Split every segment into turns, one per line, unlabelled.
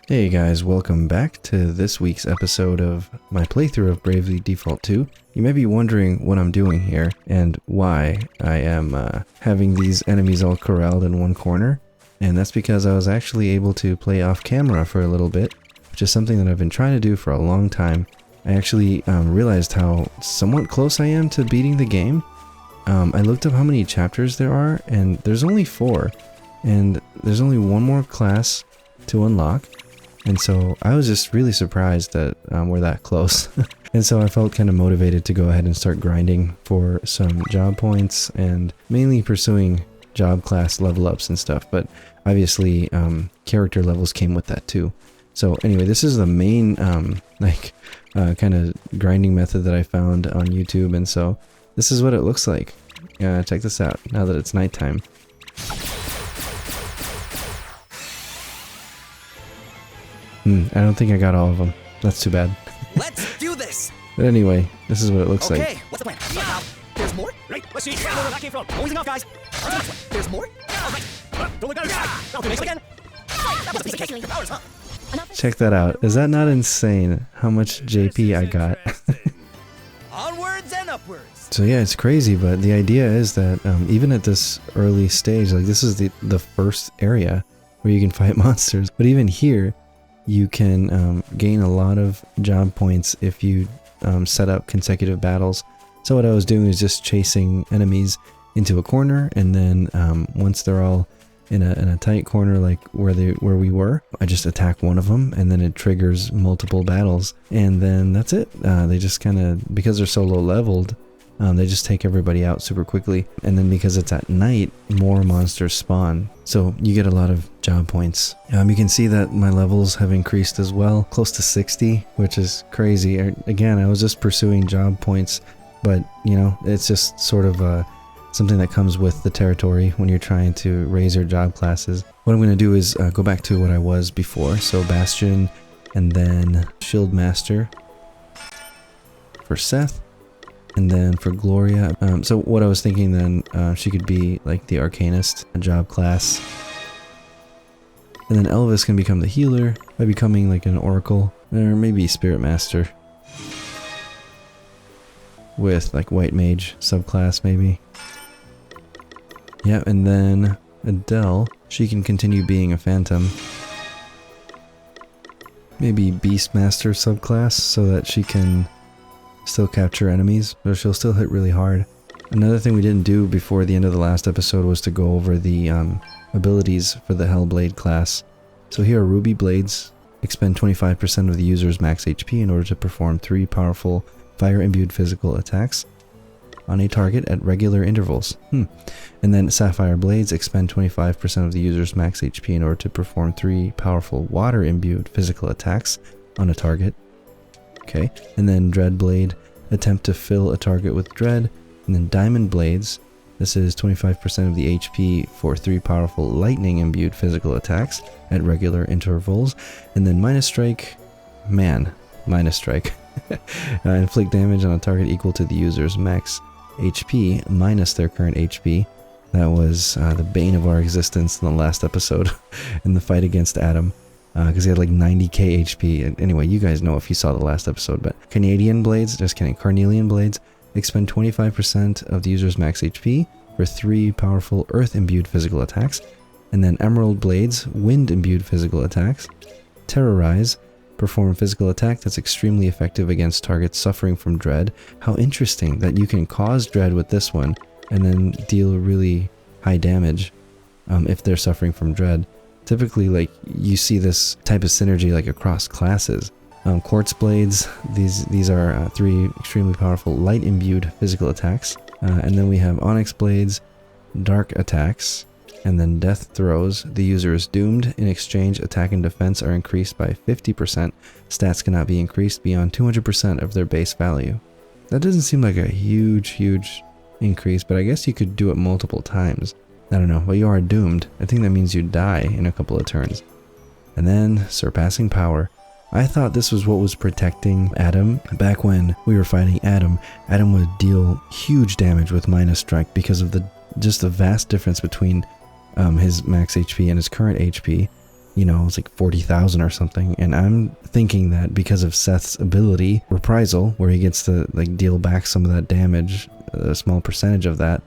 Hey guys, welcome back to this week's episode of my playthrough of Bravely Default 2. You may be wondering what I'm doing here and why I am having these enemies all corralled in one corner. And that's because I was actually able to play off camera for a little bit, which is something that I've been trying to do for a long time. I actually realized how somewhat close I am to beating the game. I looked up how many chapters there are, and there's only 4. And there's only one more class to unlock. And so I was just really surprised that we're that close. And so I felt kind of motivated to go ahead and start grinding for some job points and mainly pursuing job class level ups and stuff. But obviously character levels came with that too. So anyway, this is the main kind of grinding method that I found on YouTube. And so this is what it looks like. Check this out now that it's nighttime. I don't think I got all of them. That's too bad.
Let's do this!
But anyway, this is what it looks like.
Okay, what's the plan? Yeah. There's more? Right, let's see where that came from. Always off, guys. There's more? Alright. Don't look at it. I'll do this again. That was a piece of cake. Hours, huh?
Check that out. Is that not insane how much JP I got?
Onwards and upwards.
So yeah, it's crazy, but the idea is that even at this early stage, like this is the first area where you can fight monsters. But even here, you can gain a lot of job points if you set up consecutive battles. So what I was doing is just chasing enemies into a corner, and then once they're all in a tight corner like where we were, I just attack one of them, and then it triggers multiple battles, and then that's it. They just kind of, because they're so low leveled, they just take everybody out super quickly. And then because it's at night, more monsters spawn. So you get a lot of job points. You can see that my levels have increased as well, close to 60, which is crazy. Again, I was just pursuing job points, but you know, it's just sort of something that comes with the territory when you're trying to raise your job classes. What I'm going to do is go back to what I was before. So Bastion, and then Shield Master for Seth. And then for Gloria, so what I was thinking then, she could be like the Arcanist job class. And then Elvis can become the healer by becoming like an Oracle, or maybe Spirit Master. With like White Mage subclass maybe. Yeah, and then Adele, she can continue being a Phantom. Maybe Beastmaster subclass so that she can still capture enemies, but she'll still hit really hard. Another thing we didn't do before the end of the last episode was to go over the abilities for the Hellblade class. So here are Ruby Blades. Expend 25% of the user's max HP in order to perform 3 powerful fire-imbued physical attacks on a target at regular intervals. And then Sapphire Blades expend 25% of the user's max HP in order to perform 3 powerful water-imbued physical attacks on a target. Okay, and then Dread Blade, attempt to fill a target with Dread. And then Diamond Blades, this is 25% of the HP for 3 powerful lightning-imbued physical attacks at regular intervals. And then Minus Strike, inflict damage on a target equal to the user's max HP minus their current HP. That was the bane of our existence in the last episode in the fight against Adam. Because he had like 90k HP. And anyway, you guys know if you saw the last episode. But Carnelian Blades, Carnelian Blades expend 25% of the user's max HP for 3 powerful earth-imbued physical attacks. And then Emerald Blades, wind-imbued physical attacks. Terrorize, perform physical attack that's extremely effective against targets suffering from dread. How interesting that you can cause dread with this one and then deal really high damage if they're suffering from dread. Typically, like, you see this type of synergy like across classes. Quartz Blades, these are 3 extremely powerful light-imbued physical attacks. And then we have Onyx Blades, Dark Attacks, and then Death Throws. The user is doomed. In exchange, attack and defense are increased by 50%. Stats cannot be increased beyond 200% of their base value. That doesn't seem like a huge increase, but I guess you could do it multiple times. I don't know, but you are doomed. I think that means you die in a couple of turns. And then, Surpassing Power. I thought this was what was protecting Adam. Back when we were fighting Adam, Adam would deal huge damage with Minus Strike because of just the vast difference between his max HP and his current HP. you know, it's like 40,000 or something. And I'm thinking that because of Seth's ability, Reprisal, where he gets to like deal back some of that damage, a small percentage of that,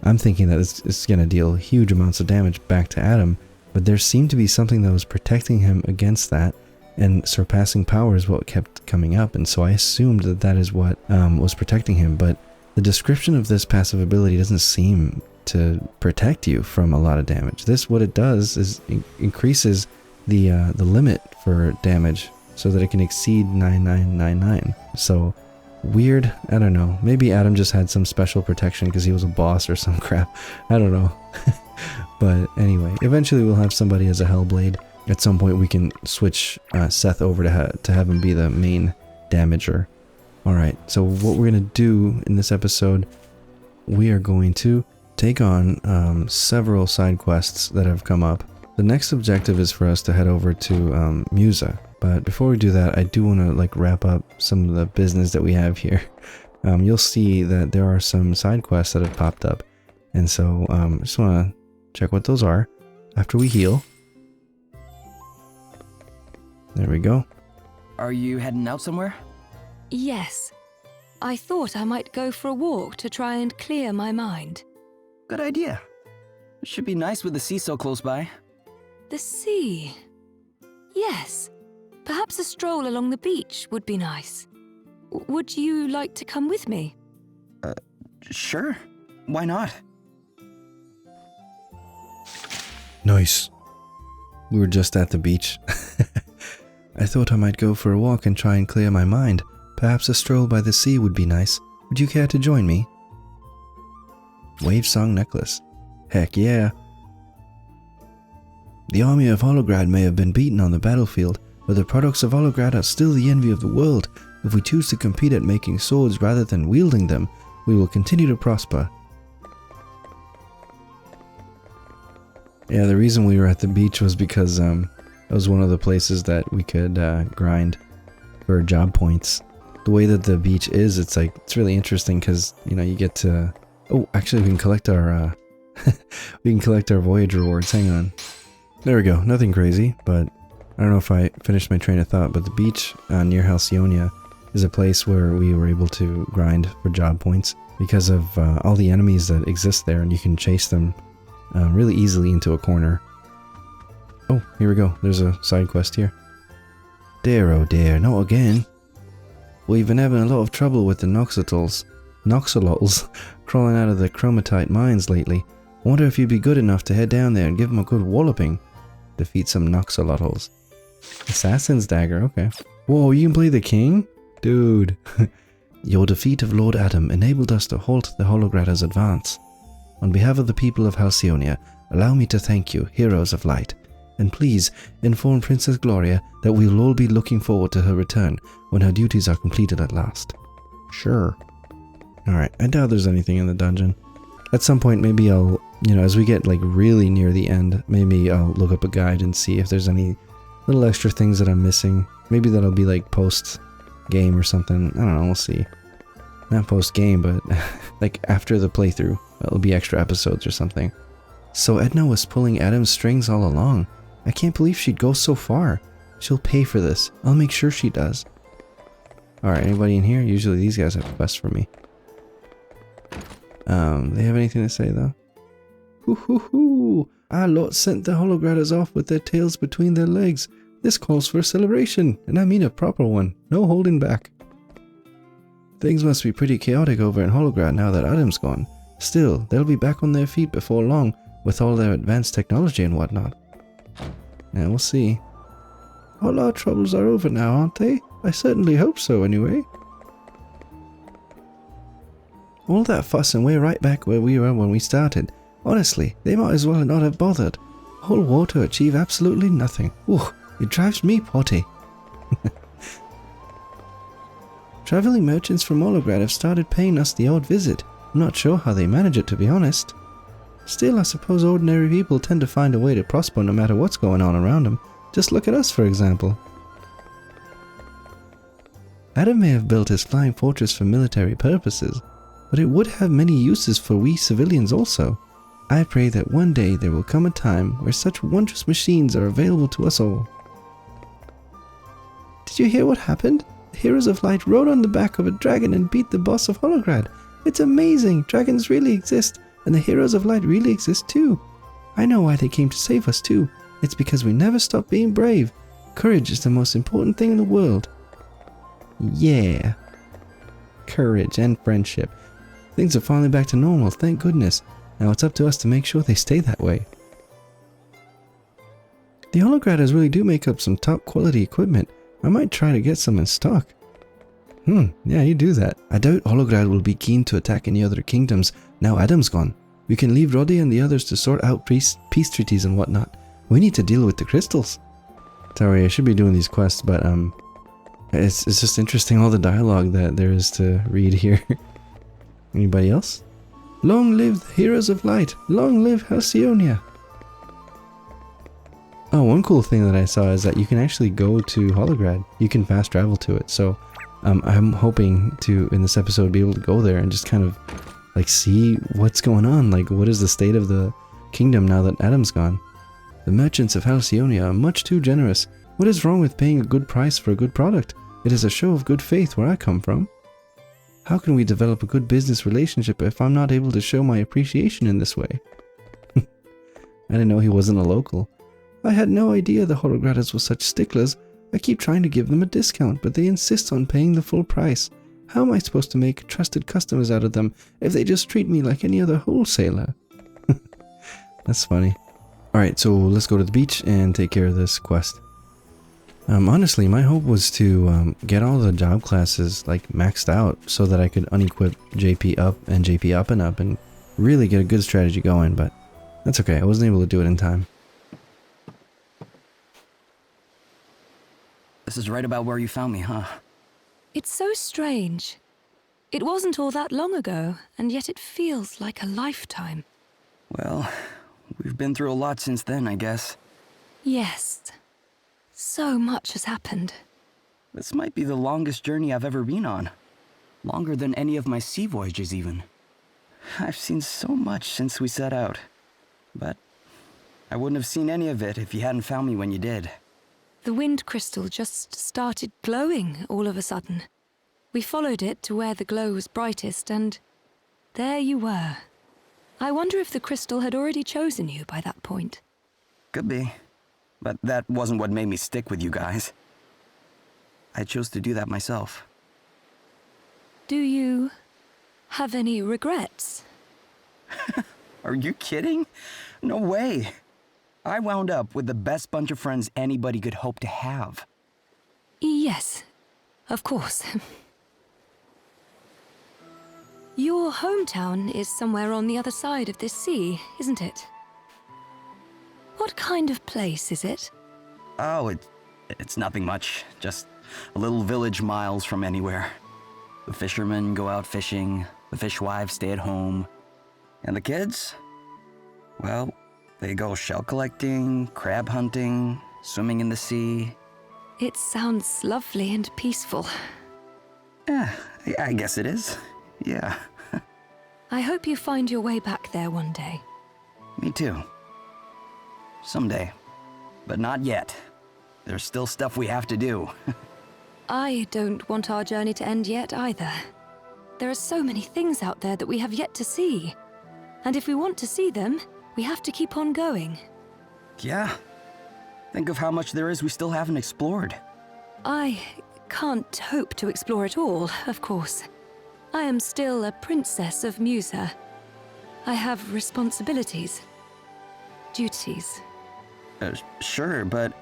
I'm thinking that it's going to deal huge amounts of damage back to Adam. But there seemed to be something that was protecting him against that, and surpassing power is what kept coming up. And so I assumed that that is what was protecting him. But the description of this passive ability doesn't seem to protect you from a lot of damage. This, what it does is increases the limit for damage so that it can exceed 9999. So weird. I don't know. Maybe Adam just had some special protection because he was a boss or some crap. I don't know. But anyway, eventually we'll have somebody as a Hellblade. At some point we can switch Seth over to have him be the main damager. Alright, so what we're going to do in this episode, we are going to take on several side quests that have come up. The next objective is for us to head over to Musa. But before we do that, I do want to like wrap up some of the business that we have here. You'll see that there are some side quests that have popped up. And so I just want to check what those are after we heal. There we go.
Are you heading out somewhere?
Yes. I thought I might go for a walk to try and clear my mind.
Good idea. It should be nice with the sea so close by.
The sea. Yes. Perhaps a stroll along the beach would be nice. Would you like to come with me?
Sure. Why not?
Nice. We were just at the beach. I thought I might go for a walk and try and clear my mind. Perhaps a stroll by the sea would be nice. Would you care to join me? Wave Song Necklace. Heck yeah. The army of Holograd may have been beaten on the battlefield, but the products of Holograd are still the envy of the world. If we choose to compete at making swords rather than wielding them, we will continue to prosper. Yeah, the reason we were at the beach was because it was one of the places that we could grind for job points. The way that the beach is, it's really interesting because, you know, you get to... Oh, actually we can collect our we can collect our voyage rewards. Hang on. There we go. Nothing crazy, but I don't know if I finished my train of thought, but the beach near Halcyonia is a place where we were able to grind for job points because of all the enemies that exist there, and you can chase them really easily into a corner. Oh, here we go. There's a side quest here. Dear, oh dear, not again. We've been having a lot of trouble with the Noxolotls crawling out of the chromatite mines lately. I wonder if you'd be good enough to head down there and give them a good walloping. Defeat some Noxolotls. Assassin's Dagger, okay. Whoa, you can play the king? Dude. Your defeat of Lord Adam enabled us to halt the Holograd's advance. On behalf of the people of Halcyonia, allow me to thank you, heroes of light. And please inform Princess Gloria that we will all be looking forward to her return when her duties are completed at last. Sure. Alright, I doubt there's anything in the dungeon. At some point maybe I'll, you know, as we get like really near the end, maybe I'll look up a guide and see if there's any little extra things that I'm missing. Maybe that'll be like post-game or something. I don't know, we'll see. Not post-game, but like after the playthrough. It'll be extra episodes or something. So Edna was pulling Adam's strings all along. I can't believe she'd go so far. She'll pay for this. I'll make sure she does. Alright, anybody in here? Usually these guys have quests for me. They have anything to say though? Hoo hoo hoo! Our lot sent the Hologradders off with their tails between their legs. This calls for a celebration, and I mean a proper one. No holding back. Things must be pretty chaotic over in Holograd now that Adam's gone. Still, they'll be back on their feet before long with all their advanced technology and whatnot. Yeah, we'll see. All our troubles are over now, aren't they? I certainly hope so, anyway. All that fuss and we're right back where we were when we started. Honestly, they might as well not have bothered. A whole war to achieve absolutely nothing. Ooh, it drives me potty. Traveling merchants from Holograd have started paying us the odd visit. I'm not sure how they manage it, to be honest. Still, I suppose ordinary people tend to find a way to prosper no matter what's going on around them. Just look at us, for example. Adam may have built his flying fortress for military purposes, but it would have many uses for we civilians also. I pray that one day there will come a time where such wondrous machines are available to us all. Did you hear what happened? The Heroes of Light rode on the back of a dragon and beat the boss of Holograd. It's amazing! Dragons really exist, and the Heroes of Light really exist too. I know why they came to save us too. It's because we never stopped being brave. Courage is the most important thing in the world. Yeah. Courage and friendship. Things are finally back to normal, thank goodness. Now it's up to us to make sure they stay that way. The Hologradders really do make up some top quality equipment. I might try to get some in stock. Yeah, you do that. I doubt Holograd will be keen to attack any other kingdoms now Adam's gone. We can leave Roddy and the others to sort out peace treaties and whatnot. We need to deal with the crystals. Sorry, I should be doing these quests, but it's just interesting all the dialogue that there is to read here. Anybody else? Long live the Heroes of Light! Long live Halcyonia! Oh, one cool thing that I saw is that you can actually go to Holograd. You can fast travel to it, so I'm hoping to, in this episode, be able to go there and just kind of, like, see what's going on. Like, what is the state of the kingdom now that Adam's gone? The merchants of Halcyonia are much too generous. What is wrong with paying a good price for a good product? It is a show of good faith where I come from. How can we develop a good business relationship if I'm not able to show my appreciation in this way? I didn't know he wasn't a local. I had no idea the Hologradders were such sticklers. I keep trying to give them a discount, but they insist on paying the full price. How am I supposed to make trusted customers out of them if they just treat me like any other wholesaler? That's funny. Alright, so let's go to the beach and take care of this quest. Honestly, my hope was to get all the job classes like maxed out so that I could unequip JP up and JP up and really get a good strategy going, but that's okay. I wasn't able to do it in time.
This is right about where you found me, huh?
It's so strange. It wasn't all that long ago, and yet it feels like a lifetime.
Well, we've been through a lot since then, I guess.
Yes. So much has happened.
This might be the longest journey I've ever been on. Longer than any of my sea voyages, even. I've seen so much since we set out. But I wouldn't have seen any of it if you hadn't found me when you did.
The wind crystal just started glowing all of a sudden. We followed it to where the glow was brightest, and there you were. I wonder if the crystal had already chosen you by that point.
Could be. But that wasn't what made me stick with you guys. I chose to do that myself.
Do you have any regrets?
Are you kidding? No way. I wound up with the best bunch of friends anybody could hope to have.
Yes, of course. Your hometown is somewhere on the other side of this sea, isn't it? What kind of place is it?
Oh, it's nothing much. Just a little village miles from anywhere. The fishermen go out fishing, the fishwives stay at home. And the kids? Well, they go shell collecting, crab hunting, swimming in the sea.
It sounds lovely and peaceful.
Yeah, I guess it is. Yeah.
I hope you find your way back there one day.
Me too. Someday. But not yet. There's still stuff we have to do.
I don't want our journey to end yet either. There are so many things out there that we have yet to see. And if we want to see them, we have to keep on going.
Yeah. Think of how much there is we still haven't explored.
I can't hope to explore it all, of course. I am still a princess of Musa. I have responsibilities, duties.
Sure, but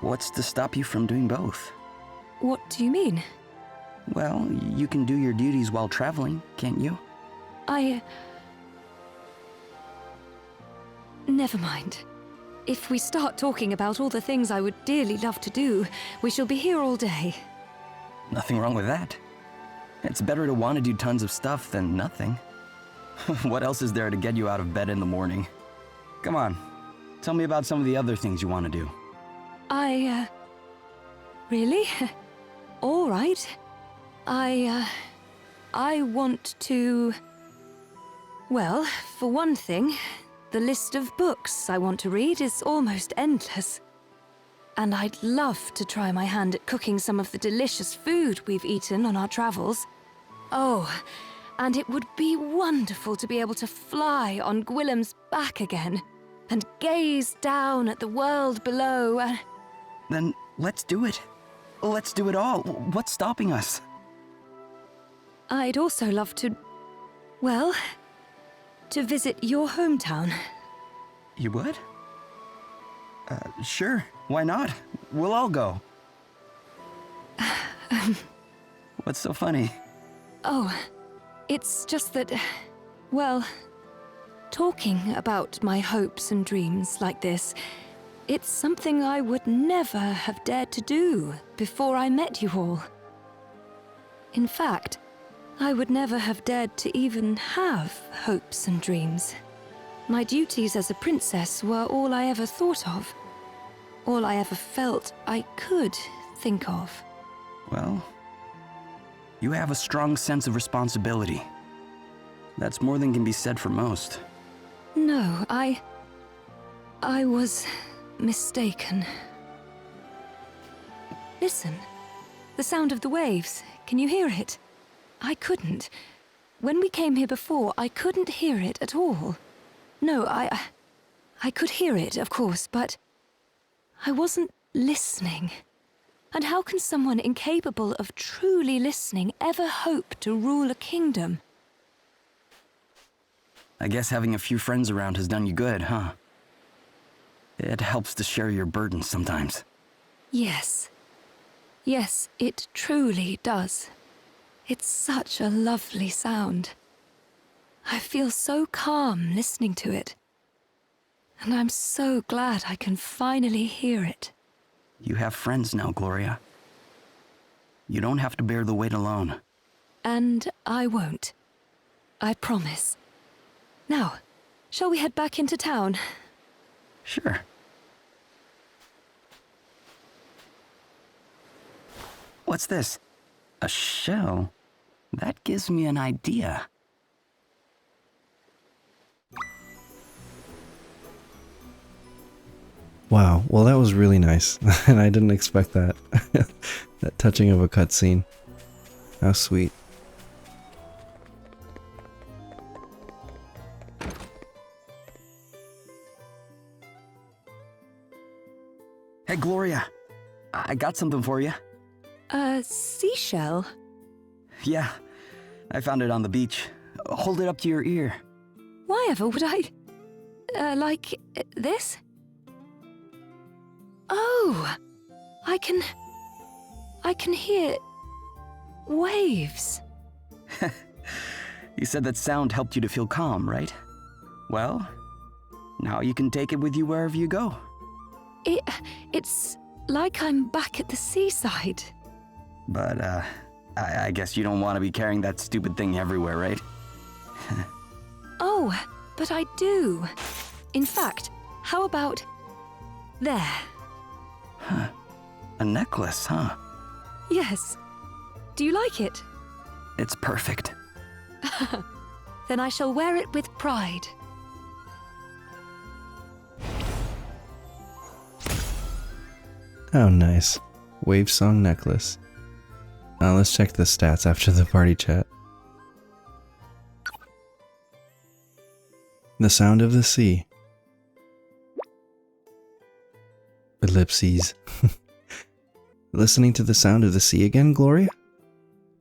what's to stop you from doing both?
What do you mean?
Well, you can do your duties while traveling, can't you?
Never mind. If we start talking about all the things I would dearly love to do, we shall be here all day.
Nothing wrong with that. It's better to want to do tons of stuff than nothing. What else is there to get you out of bed in the morning? Come on, tell me about some of the other things you want to do.
Really? All right. I want to... Well, for one thing, the list of books I want to read is almost endless. And I'd love to try my hand at cooking some of the delicious food we've eaten on our travels. Oh, and it would be wonderful to be able to fly on Gwillem's back again and gaze down at the world below.
Then let's do it. Let's do it all. What's stopping us?
I'd also love to, well, to visit your hometown.
You would? Sure. Why not? We'll all go. What's so funny?
Oh, it's just that, well, talking about my hopes and dreams like this, it's something I would never have dared to do before I met you all. In fact, I would never have dared to even have hopes and dreams. My duties as a princess were all I ever thought of. All I ever felt I could think of.
Well, you have a strong sense of responsibility. That's more than can be said for most.
No, I was mistaken. Listen, the sound of the waves. Can you hear it? I couldn't. When we came here before, I couldn't hear it at all. No, I could hear it, of course, but I wasn't listening. And how can someone incapable of truly listening ever hope to rule a kingdom?
I guess having a few friends around has done you good, huh? It helps to share your burdens sometimes.
Yes. Yes, it truly does. It's such a lovely sound. I feel so calm listening to it. And I'm so glad I can finally hear it.
You have friends now, Gloria. You don't have to bear the weight alone.
And I won't. I promise. Now, shall we head back into town?
Sure. What's this? A shell? That gives me an idea.
Wow, well that was really nice, and I didn't expect that. That touching of a cutscene. How sweet.
Hey, Gloria. I got something for you.
A seashell?
Yeah, I found it on the beach. Hold it up to your ear.
Why ever would I... like this? Oh! I can hear... waves.
You said that sound helped you to feel calm, right? Well, now you can take it with you wherever you go.
It's like I'm back at the seaside.
But, I guess you don't want to be carrying that stupid thing everywhere, right?
Oh, but I do. In fact, how about... there?
Huh. A necklace, huh?
Yes. Do you like it?
It's perfect.
Then I shall wear it with pride.
How nice. Wave song necklace. Now let's check the stats after the party chat. The sound of the sea. Ellipses. Listening to the sound of the sea again, Gloria?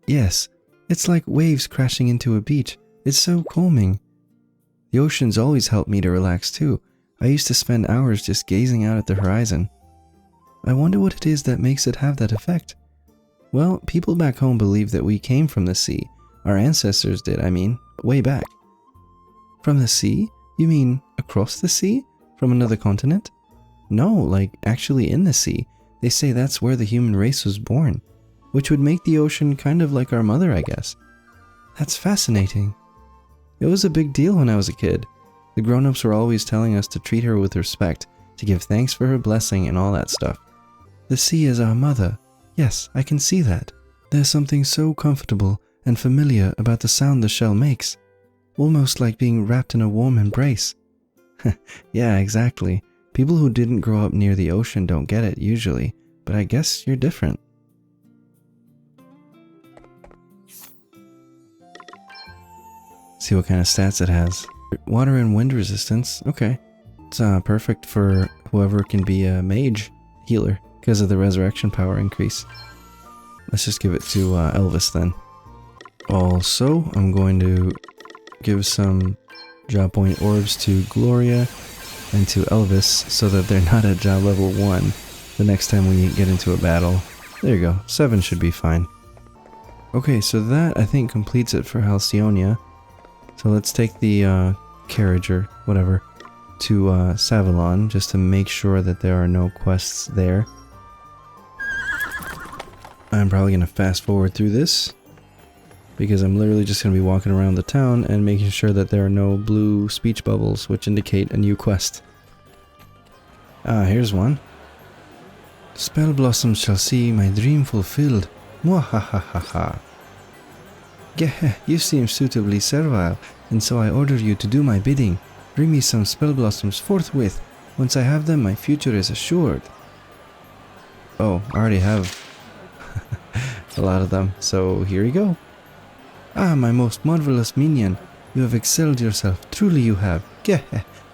Yes, it's like waves crashing into a beach. It's so calming. The oceans always help me to relax too. I used to spend hours just gazing out at the horizon. I wonder what it is that makes it have that effect. Well, people back home believe that we came from the sea. Our ancestors did, I mean, way back. From the sea? You mean across the sea? From another continent? No, like actually in the sea. They say that's where the human race was born, which would make the ocean kind of like our mother, I guess. That's fascinating. It was a big deal when I was a kid. The grown-ups were always telling us to treat her with respect, to give thanks for her blessing and all that stuff. The sea is our mother. Yes, I can see that. There's something so comfortable and familiar about the sound the shell makes. Almost like being wrapped in a warm embrace. Yeah, exactly. People who didn't grow up near the ocean don't get it, usually. But I guess you're different. See what kind of stats it has. Water and wind resistance. Okay. It's perfect for whoever can be a mage healer because of the resurrection power increase. Let's just give it to Elvis then. Also, I'm going to give some job point orbs to Gloria and to Elvis so that they're not at job level 1 the next time we get into a battle. There you go. 7 should be fine. Okay, so that I think completes it for Halcyonia. So let's take the carriage or whatever to Savalon just to make sure that there are no quests there. I'm probably going to fast forward through this because I'm literally just going to be walking around the town and making sure that there are no blue speech bubbles which indicate a new quest. Here's one. Spell blossoms shall see my dream fulfilled. Mwahahaha. Geh, you seem suitably servile, and so I order you to do my bidding. Bring me some spell blossoms forthwith. Once I have them, my future is assured. Oh, I already have a lot of them, so here you go. Ah, my most marvelous minion, you have excelled yourself, truly you have. Geh,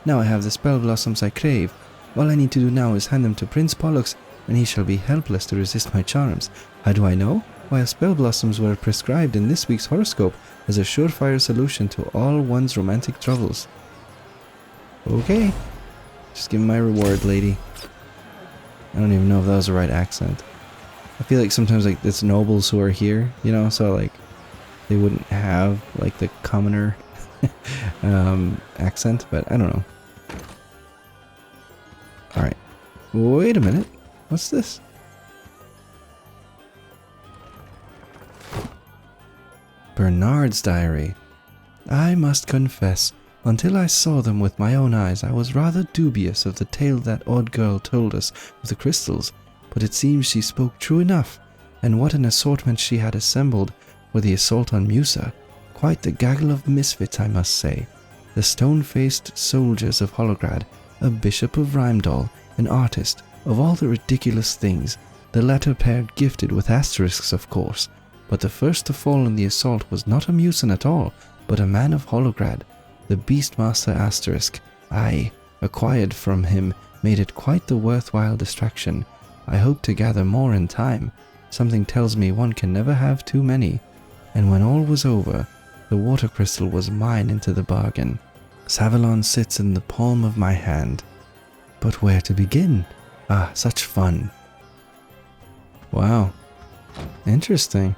now I have the spell blossoms I crave. All I need to do now is hand them to Prince Pollux, and he shall be helpless to resist my charms. How do I know? While spell blossoms were prescribed in this week's horoscope as a surefire solution to all one's romantic troubles. Okay, just give me my reward, lady. I don't even know if that was the right accent. I feel like sometimes like it's nobles who are here, you know, so like they wouldn't have like the commoner accent, but I don't know. Alright, wait a minute, what's this? Bernard's diary. I must confess, until I saw them with my own eyes, I was rather dubious of the tale that odd girl told us of the crystals, but it seems she spoke true enough, and what an assortment she had assembled for the assault on Musa. Quite the gaggle of misfits, I must say. The stone-faced soldiers of Holograd, a bishop of Rhymedal, an artist, of all the ridiculous things, the latter pair gifted with asterisks, of course. But the first to fall in the assault was not a Musan at all, but a man of Holograd. The Beastmaster asterisk I acquired from him made it quite the worthwhile distraction. I hope to gather more in time. Something tells me one can never have too many. And when all was over, the water crystal was mine into the bargain. Savalon sits in the palm of my hand. But where to begin? Ah, such fun. Wow. Interesting.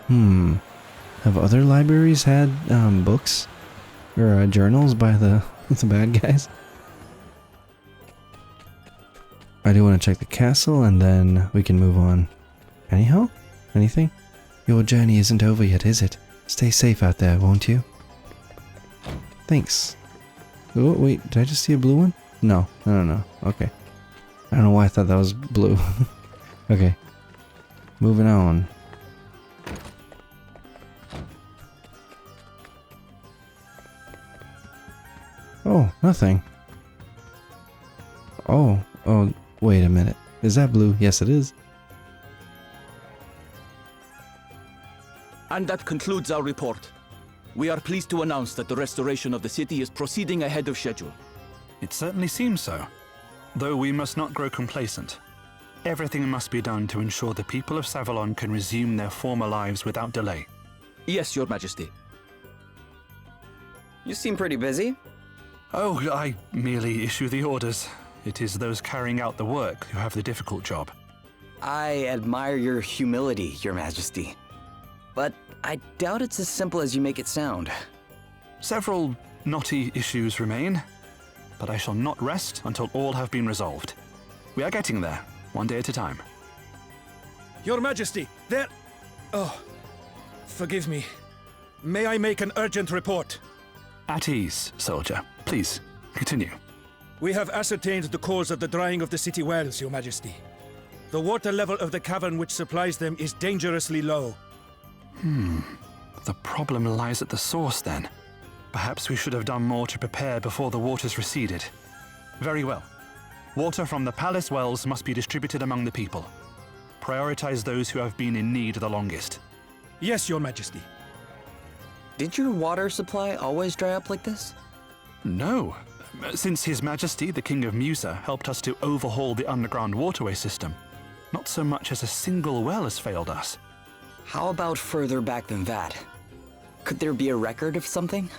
Have other libraries had books or journals by the bad guys? I do want to check the castle and then we can move on. Anyhow? Anything? Your journey isn't over yet, is it? Stay safe out there, won't you? Thanks. Oh, wait, did I just see a blue one? No. Okay. I don't know why I thought that was blue. Okay. Moving on. Oh, nothing. Oh, wait a minute. Is that blue? Yes, it is.
And that concludes our report. We are pleased to announce that the restoration of the city is proceeding ahead of schedule.
It certainly seems so. Though we must not grow complacent. Everything must be done to ensure the people of Savalon can resume their former lives without delay.
Yes, Your Majesty.
You seem pretty busy.
Oh, I merely issue the orders. It is those carrying out the work who have the difficult job.
I admire your humility, Your Majesty. But I doubt it's as simple as you make it sound.
Several knotty issues remain, but I shall not rest until all have been resolved. We are getting there, one day at a time.
Your Majesty, there... Oh, forgive me. May I make an urgent report?
At ease, soldier. Please, continue.
We have ascertained the cause of the drying of the city wells, Your Majesty. The water level of the cavern which supplies them is dangerously low.
The problem lies at the source, then. Perhaps we should have done more to prepare before the waters receded. Very well. Water from the palace wells must be distributed among the people. Prioritize those who have been in need the longest.
Yes, Your Majesty.
Did your water supply always dry up like this?
No. Since His Majesty, the King of Musa, helped us to overhaul the underground waterway system, not so much as a single well has failed us.
How about further back than that? Could there be a record of something?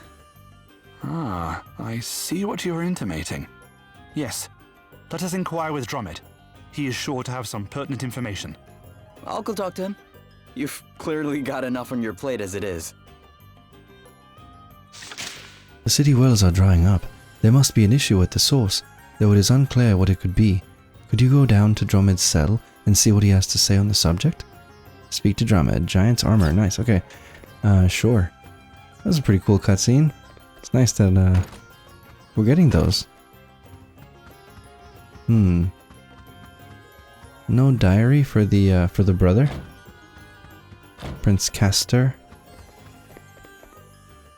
Ah, I see what you are intimating. Yes, let us inquire with Drummond. He is sure to have some pertinent information.
I'll go talk to him. You've clearly got enough on your plate as it is.
The city wells are drying up. There must be an issue at the source, though it is unclear what it could be. Could you go down to Drummond's cell and see what he has to say on the subject? Speak to Drummond. Giant's armor. Nice. Okay. Sure. That was a pretty cool cutscene. It's nice that, we're getting those. No diary for the brother? Prince Castor?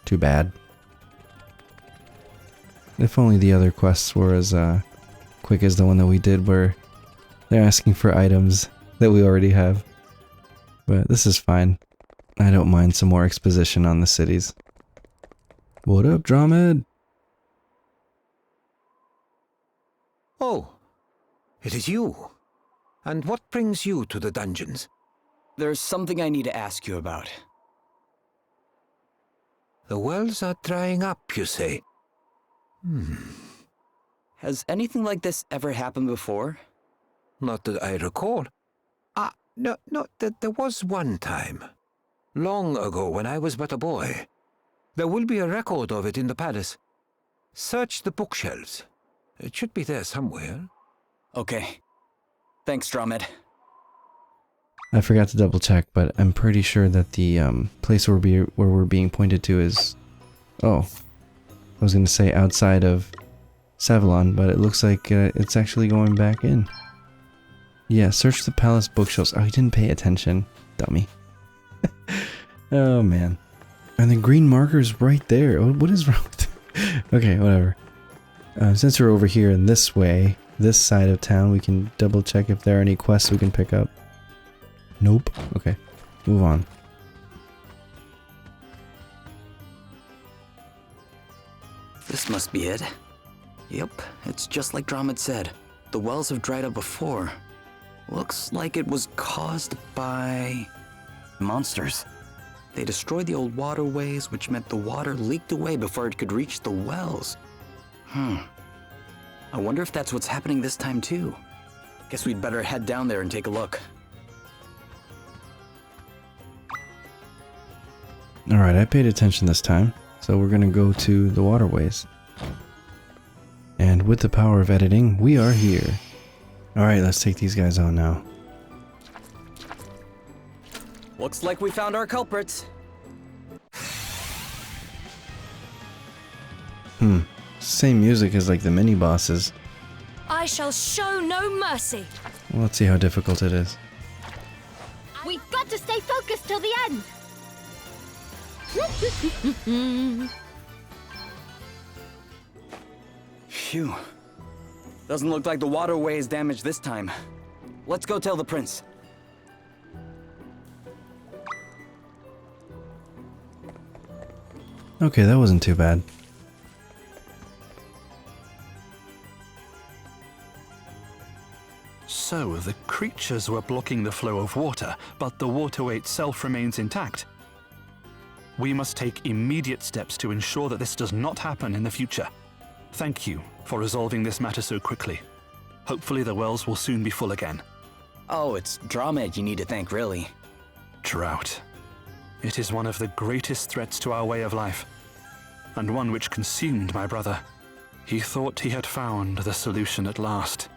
Too bad. If only the other quests were as, quick as the one that we did where they're asking for items that we already have. But this is fine. I don't mind some more exposition on the cities. What up, Drummond?
Oh, it is you. And what brings you to the dungeons?
There's something I need to ask you about.
The wells are drying up, you say?
Has anything like this ever happened before?
Not that I recall. No, there was one time. Long ago, when I was but a boy. There will be a record of it in the palace. Search the bookshelves. It should be there somewhere.
Okay. Thanks, Drummond.
I forgot to double check, but I'm pretty sure that the place where we're being pointed to is... Oh. I was going to say outside of Savalon, but it looks like it's actually going back in. Yeah, search the palace bookshelves. Oh, he didn't pay attention. Dummy. Oh, man. And the green marker's right there. What is wrong with it? Okay, whatever. Since we're over here in this way, this side of town, we can double check if there are any quests we can pick up. Nope. Okay, move on.
This must be it. Yep, it's just like Drummond said. The wells have dried up before. Looks like it was caused by... monsters. They destroyed the old waterways, which meant the water leaked away before it could reach the wells. I wonder if that's what's happening this time too. Guess we'd better head down there and take a look.
Alright, I paid attention this time, so we're gonna go to the waterways. And with the power of editing, we are here. Alright, let's take these guys on now.
Looks like we found our culprits.
Same music as like the mini bosses.
I shall show no mercy.
Well, let's see how difficult it is.
We've got to stay focused till the end.
Phew. Doesn't look like the waterway is damaged this time. Let's go tell the prince.
Okay, that wasn't too bad.
So, the creatures were blocking the flow of water, but the waterway itself remains intact. We must take immediate steps to ensure that this does not happen in the future. Thank you for resolving this matter so quickly. Hopefully the wells will soon be full again.
Oh, it's Drummond you need to thank, really.
Drought. It is one of the greatest threats to our way of life, and one which consumed my brother. He thought he had found the solution at last.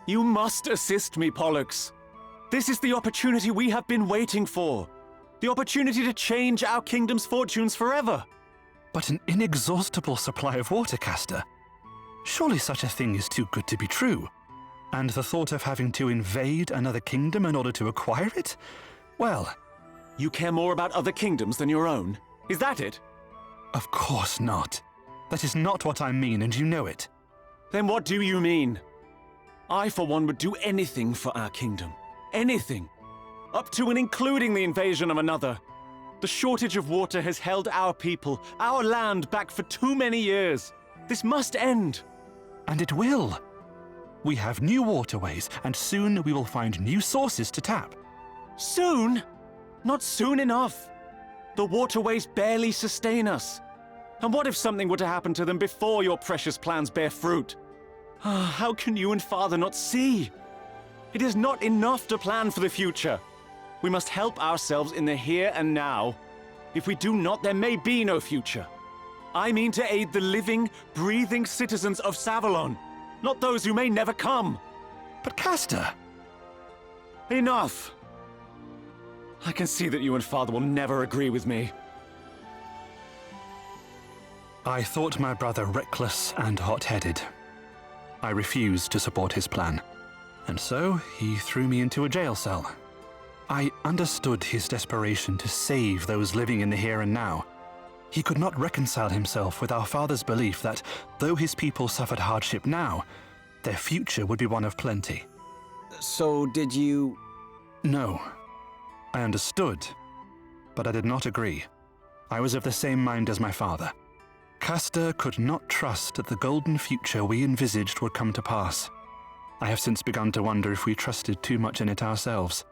You must assist me, Pollux. This is the opportunity we have been waiting for. The opportunity to change our kingdom's fortunes forever.
But an inexhaustible supply of water, Castor? Surely such a thing is too good to be true. And the thought of having to invade another kingdom in order to acquire it? Well,
You care more about other kingdoms than your own? Is that it?
Of course not. That is not what I mean, and you know it.
Then what do you mean? I, for one, would do anything for our kingdom. Anything. Up to and including the invasion of another. The shortage of water has held our people, our land, back for too many years. This must end.
And it will. We have new waterways, and soon we will find new sources to tap.
Soon? Not soon enough. The waterways barely sustain us. And what if something were to happen to them before your precious plans bear fruit? How can you and Father not see? It is not enough to plan for the future. We must help ourselves in the here and now. If we do not, there may be no future. I mean to aid the living, breathing citizens of Savalon, not those who may never come.
But Castor...
Enough! I can see that you and Father will never agree with me.
I thought my brother reckless and hot-headed. I refused to support his plan. And so, he threw me into a jail cell. I understood his desperation to save those living in the here and now. He could not reconcile himself with our father's belief that, though his people suffered hardship now, their future would be one of plenty.
So did you...
No. I understood, but I did not agree. I was of the same mind as my father. Castor could not trust that the golden future we envisaged would come to pass. I have since begun to wonder if we trusted too much in it ourselves.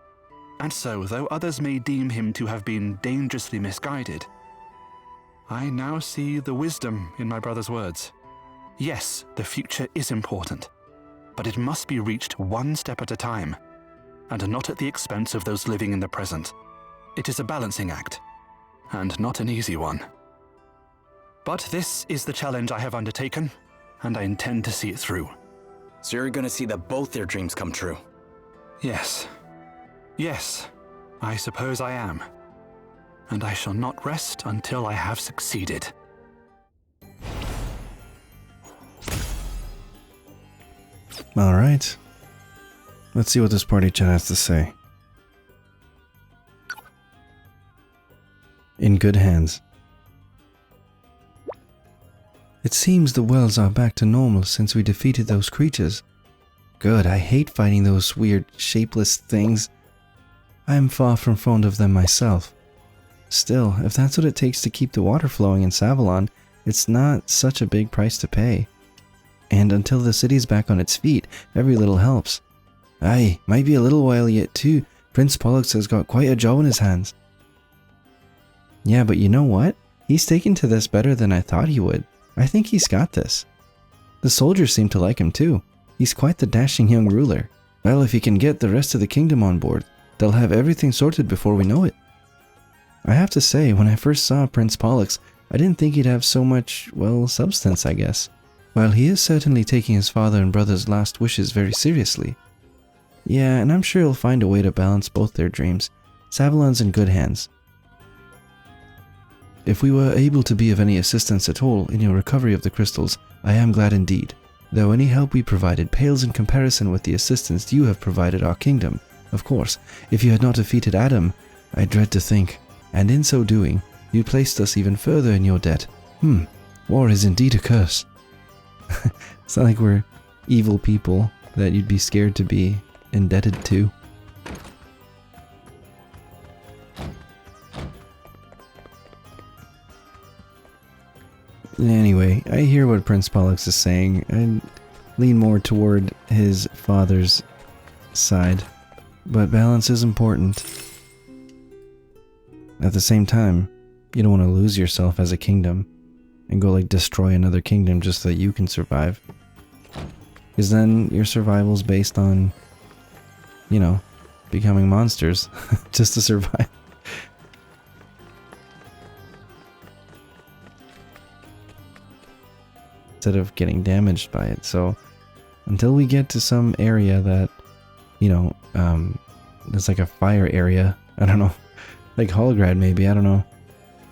And so, though others may deem him to have been dangerously misguided, I now see the wisdom in my brother's words. Yes, the future is important, but it must be reached one step at a time, and not at the expense of those living in the present. It is a balancing act, and not an easy one. But this is the challenge I have undertaken, and I intend to see it through.
So you're gonna see that both their dreams come true?
Yes. Yes, I suppose I am. And I shall not rest until I have succeeded.
Alright. Let's see what this party chat has to say. In good hands. It seems the wells are back to normal since we defeated those creatures. Good, I hate fighting those weird, shapeless things. I am far from fond of them myself. Still, if that's what it takes to keep the water flowing in Savalon, it's not such a big price to pay. And until the city's back on its feet, every little helps. Aye, might be a little while yet too. Prince Pollux has got quite a job in his hands. Yeah, but you know what? He's taken to this better than I thought he would. I think he's got this. The soldiers seem to like him too. He's quite the dashing young ruler. Well, if he can get the rest of the kingdom on board, they'll have everything sorted before we know it. I have to say, when I first saw Prince Pollux, I didn't think he'd have so much, well, substance, I guess. While he is certainly taking his father and brother's last wishes very seriously. Yeah, and I'm sure he'll find a way to balance both their dreams. Savalon's in good hands. If we were able to be of any assistance at all in your recovery of the crystals, I am glad indeed, though any help we provided pales in comparison with the assistance you have provided our kingdom. Of course, if you had not defeated Adam, I dread to think, and in so doing, you placed us even further in your debt. War is indeed a curse. It's not like we're evil people that you'd be scared to be indebted to. Anyway, I hear what Prince Pollux is saying. I lean more toward his father's side, but balance is important. At the same time, you don't want to lose yourself as a kingdom and go like destroy another kingdom just so that you can survive. Because then your survival's based on, you know, becoming monsters just to survive. Instead of getting damaged by it. So until we get to some area that, you know, there's like a fire area, I don't know, like Holograd maybe, I don't know.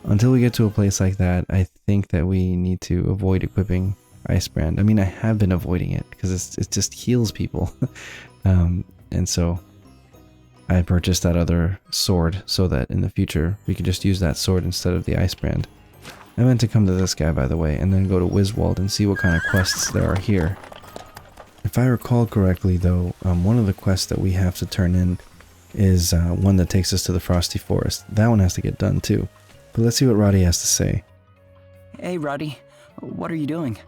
Until we get to a place like that, I think that we need to avoid equipping Icebrand. I mean, I have been avoiding it because it just heals people. And so I purchased that other sword so that in the future we could just use that sword instead of the ice brand. I meant to come to this guy, by the way, and then go to Wiswald and see what kind of quests there are here. If I recall correctly, though, one of the quests that we have to turn in is one that takes us to the Frosty Forest. That one has to get done, too. But let's see what Roddy has to say.
Hey, Roddy. What are you doing?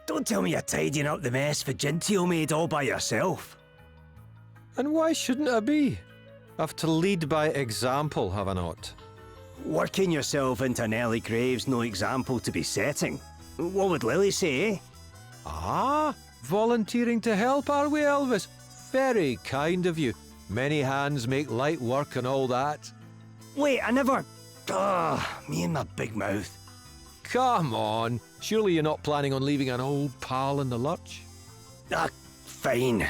Don't tell me you're tidying up the mess Vigintio made all by yourself.
And why shouldn't I be? I've to lead by example, have I not?
Working yourself into an early grave's no example to be setting. What would Lily say, eh?
Ah, volunteering to help, are we, Elvis? Very kind of you. Many hands make light work and all that.
Wait, I never... me and my big mouth.
Come on, surely you're not planning on leaving an old pal in the lurch?
Fine.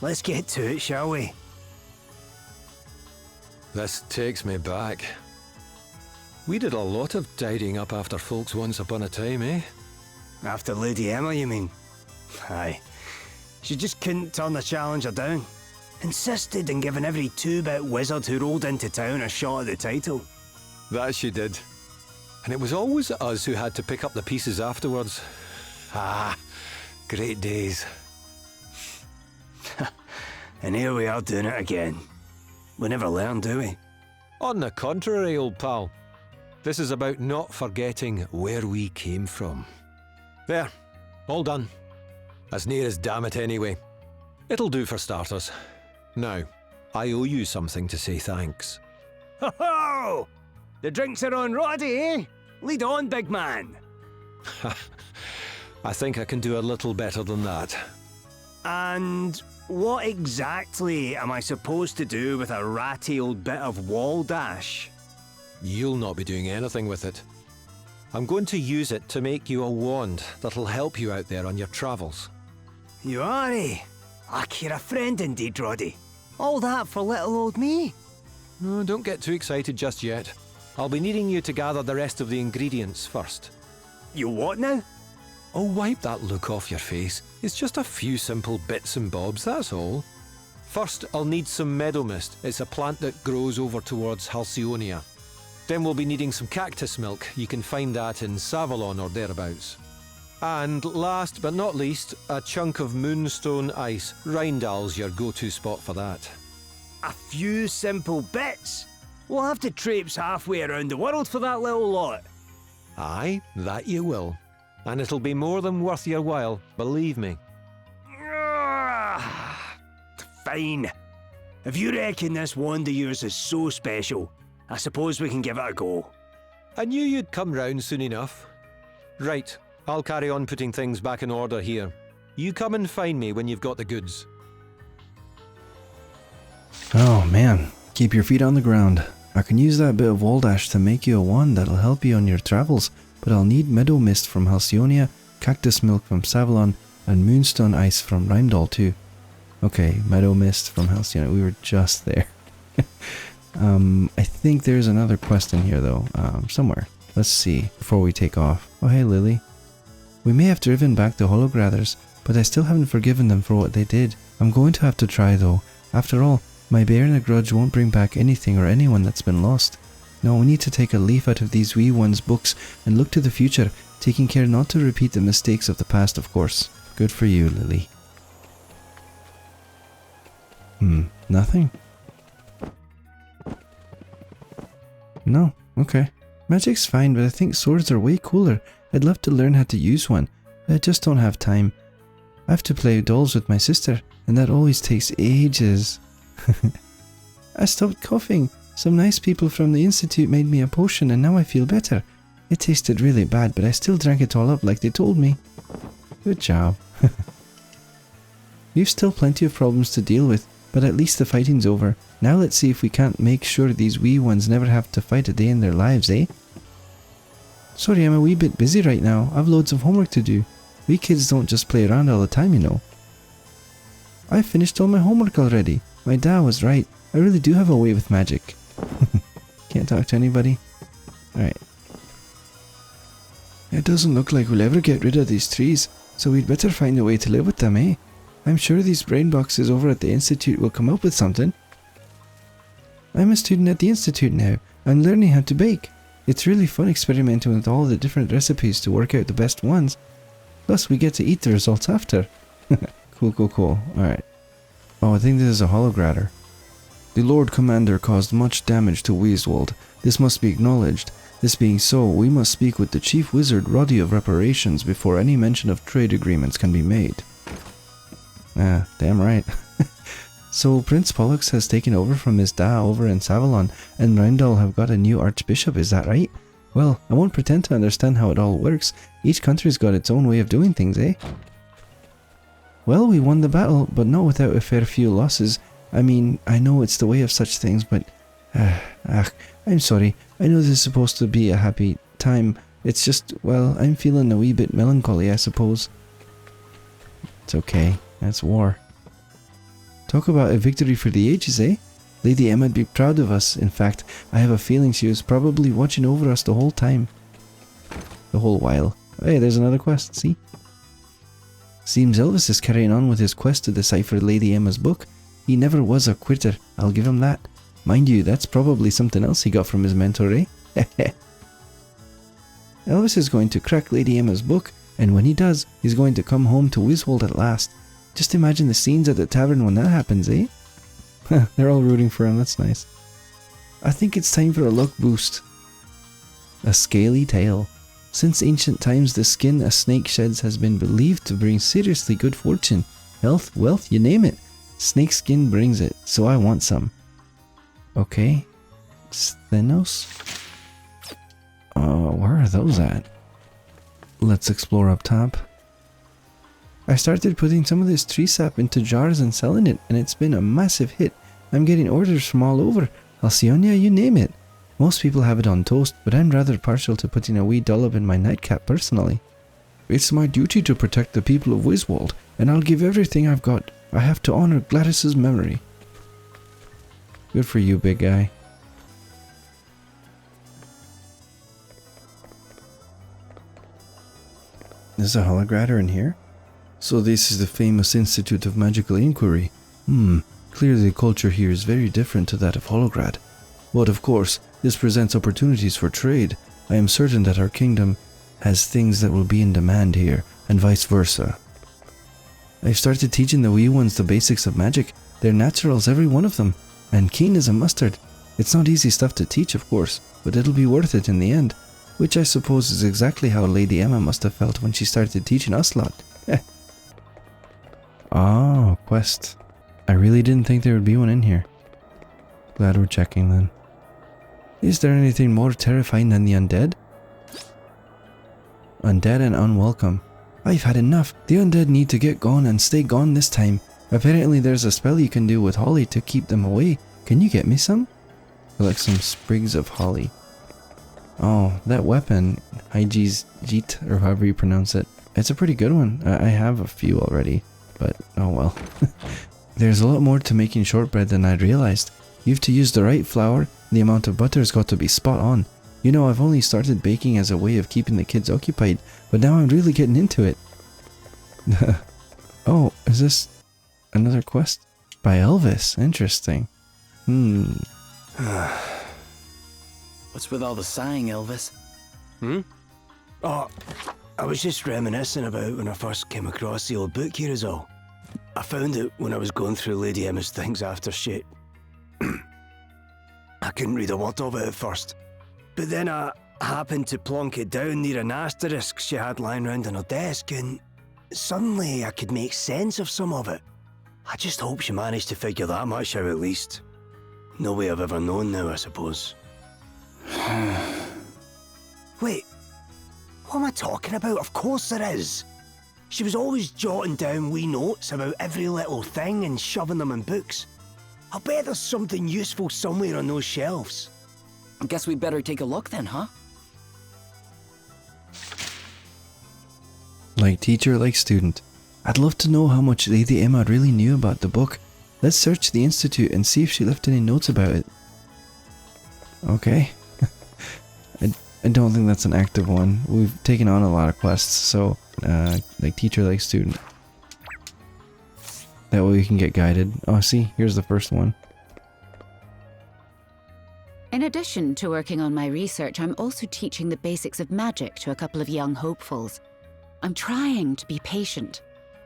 Let's get to it, shall we?
This takes me back. We did a lot of tidying up after folks once upon a time, eh?
After Lady Emma, you mean? Aye. She just couldn't turn the challenger down. Insisted on giving every two-bit wizard who rolled into town a shot at the title.
That she did. And it was always us who had to pick up the pieces afterwards. Ah, great days.
And here we are doing it again. We never learn, do we?
On the contrary, old pal. This is about not forgetting where we came from. There, all done. As near as damn it anyway. It'll do for starters. Now, I owe you something to say thanks.
Ho ho! The drinks are on Roddy, eh? Lead on, big man.
I think I can do a little better than that.
And what exactly am I supposed to do with a ratty old bit of wall dash?
You'll not be doing anything with it. I'm going to use it to make you a wand that'll help you out there on your travels.
You are, eh? You're a friend indeed, Roddy. All that for little old me?
No, don't get too excited just yet. I'll be needing you to gather the rest of the ingredients first.
You what now?
Oh, wipe that look off your face. It's just a few simple bits and bobs, that's all. First, I'll need some meadow mist. It's a plant that grows over towards Halcyonia. Then we'll be needing some cactus milk. You can find that in Savalon or thereabouts. And last but not least, a chunk of moonstone ice. Rindal's your go-to spot for that.
A few simple bits? We'll have to traipse halfway around the world for that little lot.
Aye, that you will. And it'll be more than worth your while, believe me.
Fine. If you reckon this wand of yours is so special, I suppose we can give it a go.
I knew you'd come round soon enough. Right, I'll carry on putting things back in order here. You come and find me when you've got the goods.
Oh man, keep your feet on the ground. I can use that bit of wall dash to make you a wand that'll help you on your travels, but I'll need meadow mist from Halcyonia, cactus milk from Savalon, and moonstone ice from Rheimdall too. Okay, meadow mist from Halcyonia, we were just there. I think there's another quest in here though, somewhere. Let's see, before we take off. Oh hey Lily. We may have driven back the Holograthers, but I still haven't forgiven them for what they did. I'm going to have to try though. After all, my bearing a grudge won't bring back anything or anyone that's been lost. No, we need to take a leaf out of these wee ones' books and look to the future, taking care not to repeat the mistakes of the past, of course. Good for you, Lily. Nothing? No, okay. Magic's fine, but I think swords are way cooler. I'd love to learn how to use one, but I just don't have time. I have to play dolls with my sister, and that always takes ages. I stopped coughing. Some nice people from the Institute made me a potion and now I feel better. It tasted really bad, but I still drank it all up like they told me. Good job. We've still plenty of problems to deal with, but at least the fighting's over. Now let's see if we can't make sure these wee ones never have to fight a day in their lives, eh? Sorry, I'm a wee bit busy right now. I've loads of homework to do. We kids don't just play around all the time, you know. I finished all my homework already. My dad was right. I really do have a way with magic. Can't talk to anybody? Alright. It doesn't look like we'll ever get rid of these trees, so we'd better find a way to live with them, eh? I'm sure these brain boxes over at the Institute will come up with something. I'm a student at the Institute now. I'm learning how to bake. It's really fun experimenting with all the different recipes to work out the best ones. Plus, we get to eat the results after. Cool. Alright. Oh, I think this is a hologratter. The Lord Commander caused much damage to Weiswald. This must be acknowledged. This being so, we must speak with the Chief Wizard Roddy of Reparations before any mention of trade agreements can be made. Ah, damn right. So Prince Pollux has taken over from his da over in Savalon, and Roundel have got a new archbishop, is that right? Well, I won't pretend to understand how it all works. Each country's got its own way of doing things, eh? Well, we won the battle, but not without a fair few losses. I mean, I know it's the way of such things, but... I'm sorry. I know this is supposed to be a happy time. It's just, well, I'm feeling a wee bit melancholy, I suppose. It's okay. That's war. Talk about a victory for the ages, eh? Lady Emma'd be proud of us. In fact, I have a feeling she was probably watching over us the whole time. The whole while. Hey, there's another quest, see? Seems Elvis is carrying on with his quest to decipher Lady Emma's book. He never was a quitter, I'll give him that. Mind you, that's probably something else he got from his mentor, eh? Elvis is going to crack Lady Emma's book, and when he does, he's going to come home to Wiswold at last. Just imagine the scenes at the tavern when that happens, eh? They're all rooting for him, that's nice. I think it's time for a luck boost. A scaly tail. Since ancient times, the skin a snake sheds has been believed to bring seriously good fortune. Health, wealth, you name it. Snake skin brings it, so I want some. Okay. Stenos? Where are those at? Let's explore up top. I started putting some of this tree sap into jars and selling it, and it's been a massive hit. I'm getting orders from all over. Halcyonia, you name it. Most people have it on toast, but I'm rather partial to putting a wee dollop in my nightcap personally. It's my duty to protect the people of Wiswold, and I'll give everything I've got. I have to honor Gladys's memory. Good for you, big guy. There's a hologratter in here? So this is the famous Institute of Magical Inquiry. Clearly the culture here is very different to that of Holograd. But of course, this presents opportunities for trade. I am certain that our kingdom has things that will be in demand here, and vice versa. I've started teaching the wee ones the basics of magic. They're naturals, every one of them, and keen as a mustard. It's not easy stuff to teach, of course, but it'll be worth it in the end, which I suppose is exactly how Lady Emma must have felt when she started teaching us lot. Oh, quest. I really didn't think there would be one in here. Glad we're checking then. Is there anything more terrifying than the undead? Undead and unwelcome. I've had enough. The undead need to get gone and stay gone this time. Apparently there's a spell you can do with holly to keep them away. Can you get me some? Collect some sprigs of holly. Oh, that weapon, Hyge's Jeet, or however you pronounce it. It's a pretty good one. I have a few already, but oh well. There's a lot more to making shortbread than I'd realized. You have to use the right flour, the amount of butter's got to be spot on. You know, I've only started baking as a way of keeping the kids occupied, but now I'm really getting into it. Oh, is this another quest? By Elvis, interesting.
What's with all the sighing, Elvis?
Oh, I was just reminiscing about when I first came across the old book here is all. I found it when I was going through Lady Emma's things after she... I couldn't read a word of it at first. But then I happened to plonk it down near an asterisk she had lying round on her desk, and suddenly I could make sense of some of it. I just hope she managed to figure that much out at least. No way I've ever known now, I suppose. Wait, what am I talking about? Of course there is. She was always jotting down wee notes about every little thing and shoving them in books. I'll bet there's something useful somewhere on those shelves.
I guess we'd better take a look then, huh?
Like teacher, like student. I'd love to know how much Lady Emma really knew about the book. Let's search the Institute and see if she left any notes about it. Okay. I don't think that's an active one. We've taken on a lot of quests, so like teacher, like student. That way we can get guided. Oh, see, here's the first one.
In addition to working on my research, I'm also teaching the basics of magic to a couple of young hopefuls. I'm trying to be patient,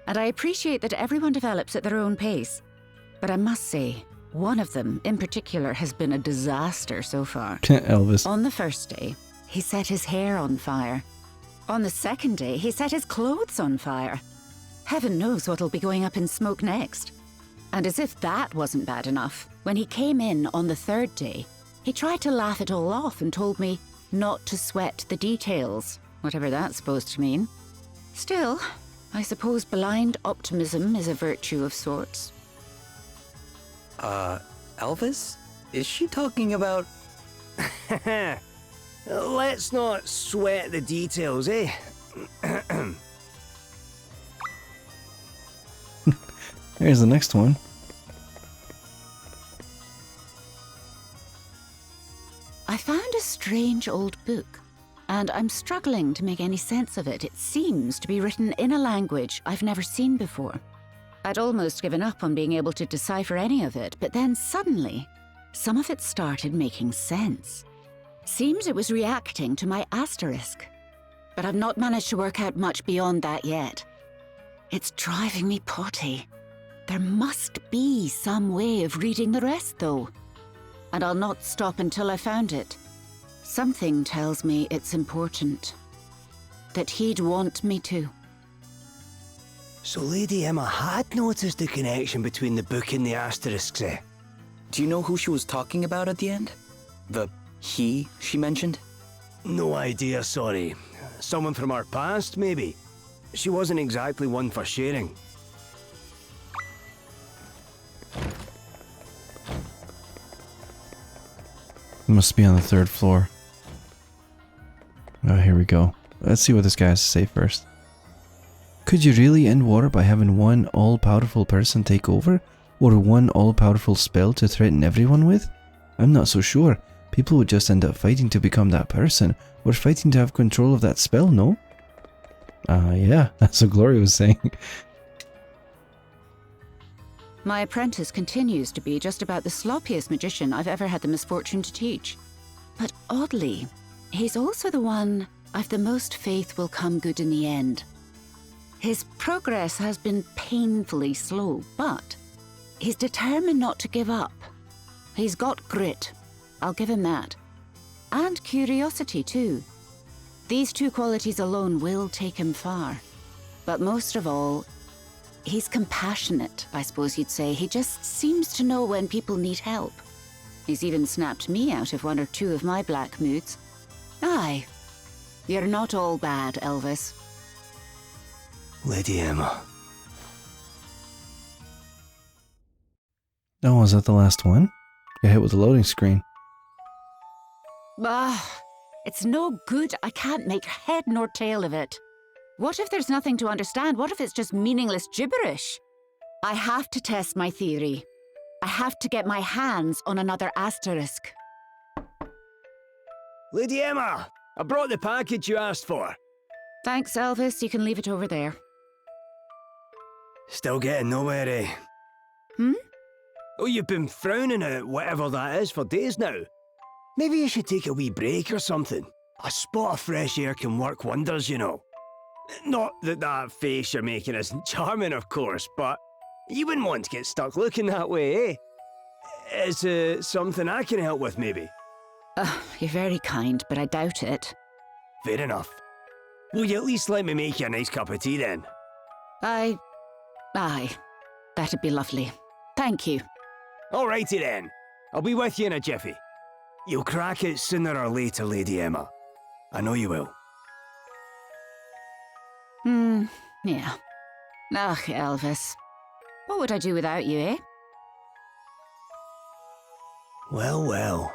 and I appreciate that everyone develops at their own pace. But I must say, one of them in particular has been a disaster so far.
Elvis.
On the first day, he set his hair on fire. On the second day, he set his clothes on fire. Heaven knows what'll be going up in smoke next. And as if that wasn't bad enough, when he came in on the third day, he tried to laugh it all off and told me not to sweat the details, whatever that's supposed to mean. Still, I suppose blind optimism is a virtue of sorts.
Elvis? Is she talking about...
Let's not sweat the details, eh?
Here's the next one.
I found a strange old book, and I'm struggling to make any sense of it. It seems to be written in a language I've never seen before. I'd almost given up on being able to decipher any of it, but then suddenly, some of it started making sense. Seems it was reacting to my asterisk, but I've not managed to work out much beyond that yet. It's driving me potty. There must be some way of reading the rest, though. And I'll not stop until I found it. Something tells me it's important. That he'd want me to.
So Lady Emma had noticed the connection between the book and the asterisks, eh?
Do you know who she was talking about at the end? The he she mentioned?
No idea, sorry. Someone from our past, maybe? She wasn't exactly one for sharing.
Must be on the 3rd floor. Oh, here we go. Let's see what this guy has to say first. Could you really end war by having one all-powerful person take over? Or one all-powerful spell to threaten everyone with? I'm not so sure. People would just end up fighting to become that person, or fighting to have control of that spell, no? Yeah, that's what Gloria was saying.
My apprentice continues to be just about the sloppiest magician I've ever had the misfortune to teach. But oddly, he's also the one I've the most faith will come good in the end. His progress has been painfully slow, but he's determined not to give up. He's got grit, I'll give him that. And curiosity too. These two qualities alone will take him far. But most of all, he's compassionate, I suppose you'd say. He just seems to know when people need help. He's even snapped me out of one or two of my black moods. Aye, you're not all bad, Elvis.
Lady Emma.
Oh, was that the last one? Got hit with the loading screen.
It's no good. I can't make head nor tail of it. What if there's nothing to understand? What if it's just meaningless gibberish? I have to test my theory. I have to get my hands on another asterisk.
Lady Emma, I brought the package you asked for.
Thanks, Elvis. You can leave it over there.
Still getting nowhere, eh?
Hmm?
Oh, you've been frowning at whatever that is for days now. Maybe you should take a wee break or something. A spot of fresh air can work wonders, you know. Not that that face you're making isn't charming, of course, but you wouldn't want to get stuck looking that way, eh? Is it something I can help with, maybe?
You're very kind, but I doubt it.
Fair enough. Will you at least let me make you a nice cup of tea then?
Aye. That'd be lovely. Thank you.
Alrighty then. I'll be with you in a jiffy. You'll crack it sooner or later, Lady Emma. I know you will.
Yeah. Ugh, Elvis. What would I do without you, eh?
Well, well.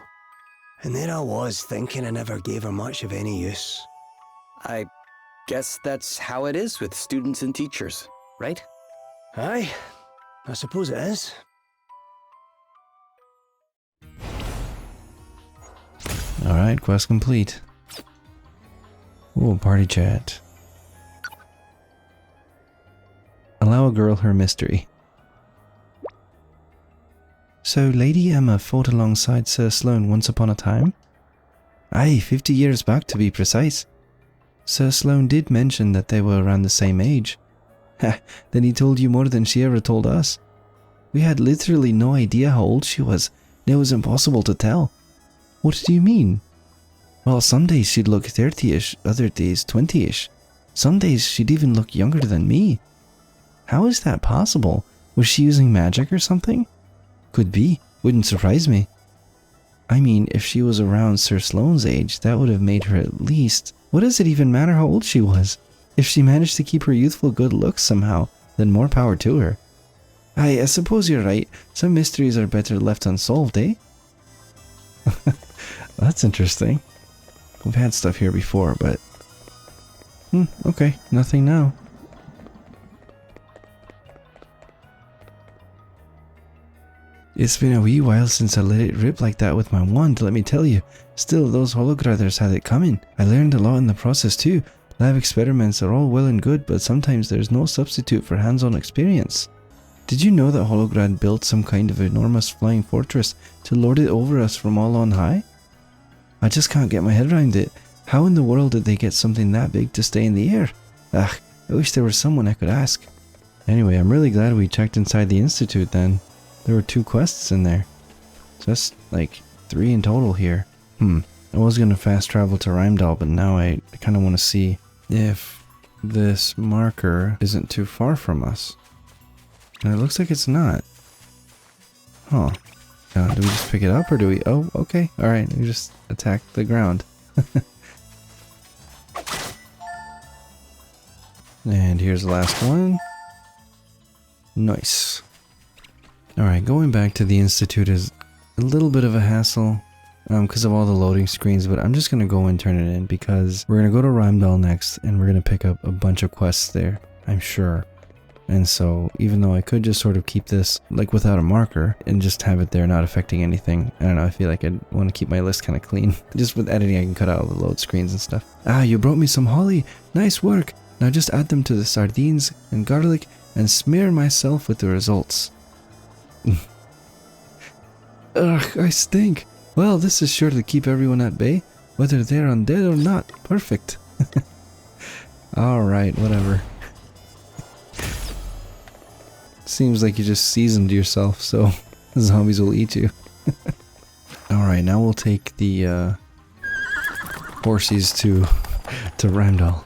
And there I was, thinking I never gave her much of any use.
I guess that's how it is with students and teachers, right?
Aye, I suppose it is.
Alright, quest complete. Ooh, party chat. Allow a girl her mystery. So Lady Emma fought alongside Sir Sloane once upon a time? Aye, 50 years back to be precise. Sir Sloane did mention that they were around the same age. Ha, then he told you more than she ever told us. We had literally no idea how old she was, and it was impossible to tell. What do you mean? Well, some days she'd look 30-ish, other days 20-ish. Some days she'd even look younger than me. How is that possible? Was she using magic or something? Could be. Wouldn't surprise me. I mean, if she was around Sir Sloane's age, that would have made her at least... What does it even matter how old she was? If she managed to keep her youthful good looks somehow, then more power to her. I suppose you're right. Some mysteries are better left unsolved, eh? That's interesting. We've had stuff here before, but... okay, nothing now. It's been a wee while since I let it rip like that with my wand, let me tell you. Still, those Holograders had it coming. I learned a lot in the process too. Lab experiments are all well and good, but sometimes there's no substitute for hands-on experience. Did you know that Holograd built some kind of enormous flying fortress to lord it over us from all on high? I just can't get my head around it. How in the world did they get something that big to stay in the air? Ugh, I wish there was someone I could ask. Anyway, I'm really glad we checked inside the Institute then. There were 2 quests in there. So that's like 3 in total here. I was going to fast travel to Rheimdall, but now I kind of want to see if this marker isn't too far from us. And it looks like it's not. Huh. Do we just pick it up or do we... Oh, okay. Alright, we just attack the ground. And here's the last one. Nice. Alright, going back to the Institute is a little bit of a hassle because of all the loading screens, but I'm just going to go and turn it in because we're going to go to Rheimdall next and we're going to pick up a bunch of quests there, I'm sure. And so, even though I could just sort of keep this like without a marker and just have it there not affecting anything, I don't know, I feel like I'd want to keep my list kind of clean. Just with editing I can cut out all the load screens and stuff. Ah, you brought me some holly. Nice work. Now just add them to the sardines and garlic and smear myself with the results. Ugh, I stink. Well, this is sure to keep everyone at bay, whether they're undead or not. Perfect. Alright, whatever. Seems like you just seasoned yourself, so zombies will eat you. Alright, now we'll take the horsies to Rheimdall.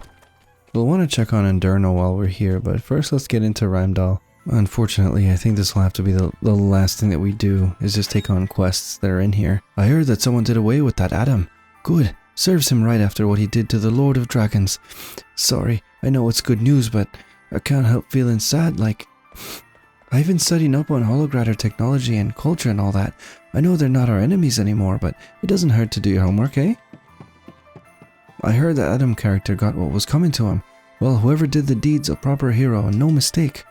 We'll want to check on Endurno while we're here, but first let's get into Rheimdall. Unfortunately, I think this will have to be the last thing that we do, is just take on quests that are in here. I heard that someone did away with that Adam. Good. Serves him right after what he did to the Lord of Dragons. Sorry, I know it's good news, but I can't help feeling sad, like... I've been studying up on Holograder technology and culture and all that. I know they're not our enemies anymore, but it doesn't hurt to do your homework, eh? I heard that Adam character got what was coming to him. Well, whoever did the deed's a proper hero and no mistake.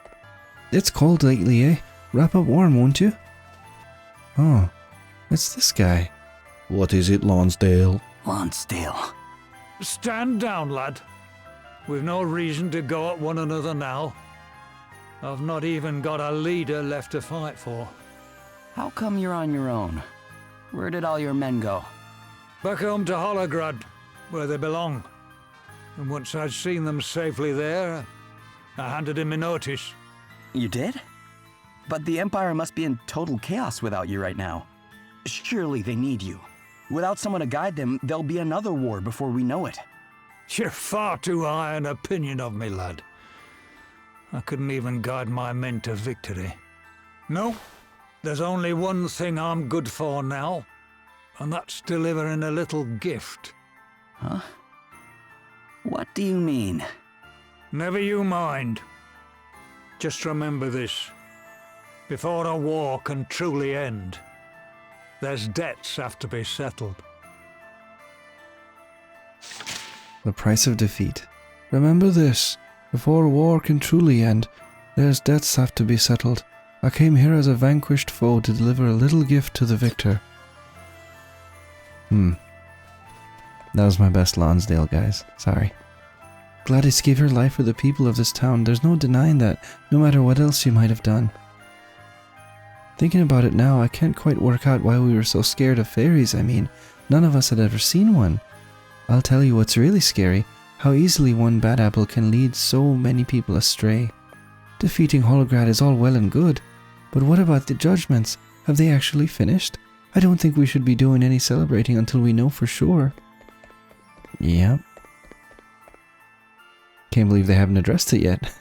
It's cold lately, eh? Wrap up warm, won't you? Oh, it's this guy. What is it, Lonsdale?
Lonsdale.
Stand down, lad. We've no reason to go at one another now. I've not even got a leader left to fight for.
How come you're on your own? Where did all your men go?
Back home to Holograd, where they belong. And once I'd seen them safely there, I handed in my notice.
You did? But the Empire must be in total chaos without you right now. Surely they need you. Without someone to guide them, there'll be another war before we know it.
You're far too high an opinion of me, lad. I couldn't even guide my men to victory. No, there's only one thing I'm good for now, and that's delivering a little gift.
Huh? What do you mean?
Never you mind. Just remember this. Before a war can truly end, there's debts have to be settled.
The price of defeat. Remember this. Before war can truly end, there's debts have to be settled. I came here as a vanquished foe to deliver a little gift to the victor. That was my best Lonsdale, guys. Sorry. Gladys gave her life for the people of this town. There's no denying that, no matter what else she might have done. Thinking about it now, I can't quite work out why we were so scared of fairies. I mean, none of us had ever seen one. I'll tell you what's really scary, how easily one bad apple can lead so many people astray. Defeating Holograd is all well and good, but what about the judgments? Have they actually finished? I don't think we should be doing any celebrating until we know for sure. Yep. Can't believe they haven't addressed it yet.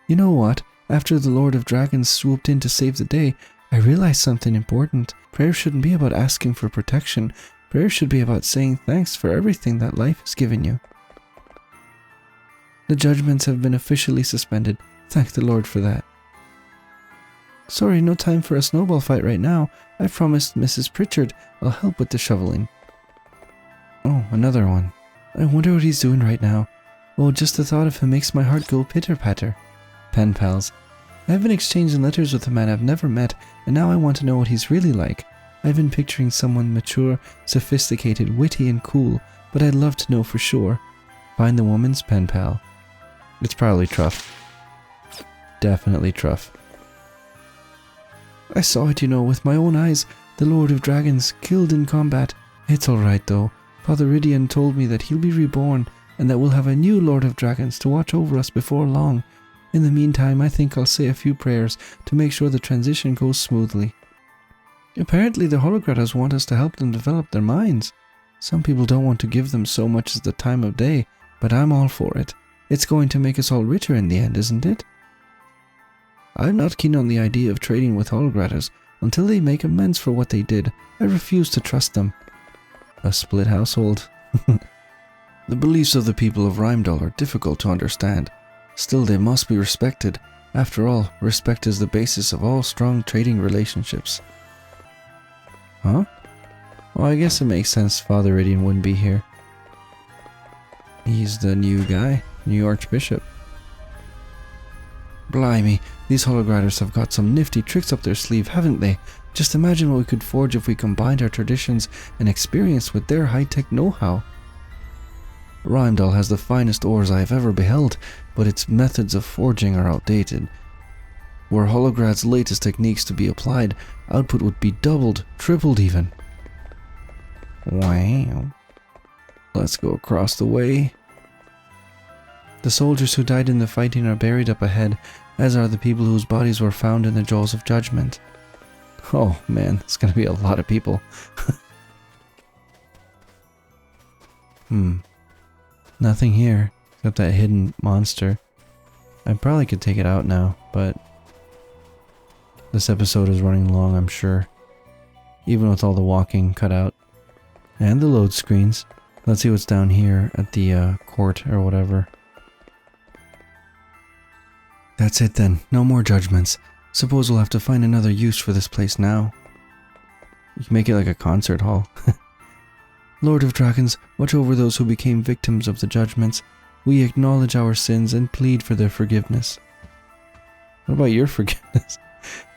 You know what? After the Lord of Dragons swooped in to save the day, I realized something important. Prayer shouldn't be about asking for protection. Prayer should be about saying thanks for everything that life has given you. The judgments have been officially suspended. Thank the Lord for that. Sorry, no time for a snowball fight right now. I promised Mrs. Pritchard I'll help with the shoveling. Oh, another one. I wonder what he's doing right now. Oh, just the thought of him makes my heart go pitter-patter. Pen pals. I've been exchanging letters with a man I've never met, and now I want to know what he's really like. I've been picturing someone mature, sophisticated, witty, and cool, but I'd love to know for sure. Find the woman's pen pal. It's probably Truff. Definitely Truff. I saw it, you know, with my own eyes. The Lord of Dragons, killed in combat. It's alright though. Father Rydian told me that he'll be reborn, and that we'll have a new Lord of Dragons to watch over us before long. In the meantime, I think I'll say a few prayers to make sure the transition goes smoothly. Apparently the Hologratters want us to help them develop their minds. Some people don't want to give them so much as the time of day, but I'm all for it. It's going to make us all richer in the end, isn't it? I'm not keen on the idea of trading with Hologratters until they make amends for what they did. I refuse to trust them. A split household. The beliefs of the people of Rheimdall are difficult to understand. Still, they must be respected. After all, respect is the basis of all strong trading relationships. Huh? Well, I guess it makes sense Father Rydian wouldn't be here. He's the new guy, new Archbishop. Blimey, these Hologratters have got some nifty tricks up their sleeve, haven't they? Just imagine what we could forge if we combined our traditions and experience with their high-tech know-how. Rheimdall has the finest ores I have ever beheld, but its methods of forging are outdated. Were Holograd's latest techniques to be applied, output would be doubled, tripled even. Wow. Let's go across the way. The soldiers who died in the fighting are buried up ahead, as are the people whose bodies were found in the jaws of judgment. Oh man, it's gonna be a lot of people. Nothing here, except that hidden monster. I probably could take it out now, but this episode is running long, I'm sure. Even with all the walking cut out. And the load screens. Let's see what's down here at the court or whatever. That's it then, no more judgments. Suppose we'll have to find another use for this place now. You can make it like a concert hall. Lord of Dragons, watch over those who became victims of the judgments. We acknowledge our sins and plead for their forgiveness. What about your forgiveness?